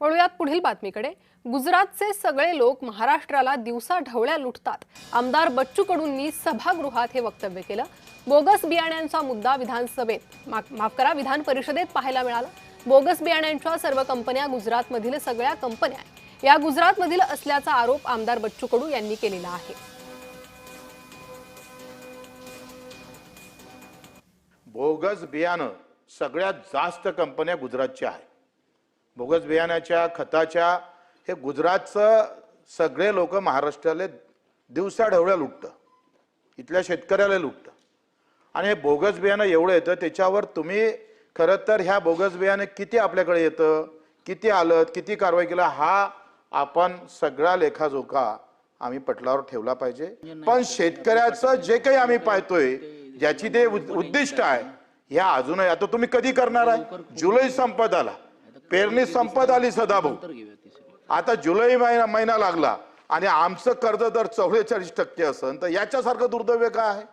वळूयात पुढील बातमीकडे। गुजरातचे सगळे लोक महाराष्ट्राला दिवसा ढवळ्या लुटतात। आमदार बच्चू कडूंनी सभागृहात हे वक्तव्य केलं। बोगस बियाण्यांचा मुद्दा विधान परिषदेत पाहायला मिळाला। बोगस बियाण्यांच्या सर्व कंपन्या गुजरातमधील सगळ्या कंपन्या या गुजरातमधील असल्याचा आरोप आमदार बच्चू कडू यांनी केलेला आहे। बोगस बियाणं सगळ्यात जास्त कंपन्या गुजरातच्या आहेत। बोगस बियाण्याच्या खताच्या हे गुजरातचं सगळे लोक महाराष्ट्राला दिवसा ढवळ्या लुटतं, इथल्या शेतकऱ्याला लुटतं। आणि हे बोगस बियाणं एवढं येतं, त्याच्यावर तुम्ही खरं तर ह्या बोगस बियाणं किती आपल्याकडे येतं, किती आलं, किती कारवाई केला, हा आपण सगळा लेखाजोखा आम्ही पटलावर ठेवला पाहिजे। पण शेतकऱ्याचं जे काही आम्ही पाहतोय, ज्याची ते उद्दिष्ट आहे, ह्या अजूनही आता तुम्ही कधी करणार आहे? जुलै संपत आला, पेरणी संपत आली सदाभाऊ, आता जुलै महिना लागला आणि आमचं कर्ज दर 44% असेल तर याच्यासारखं दुर्दैव काय आहे?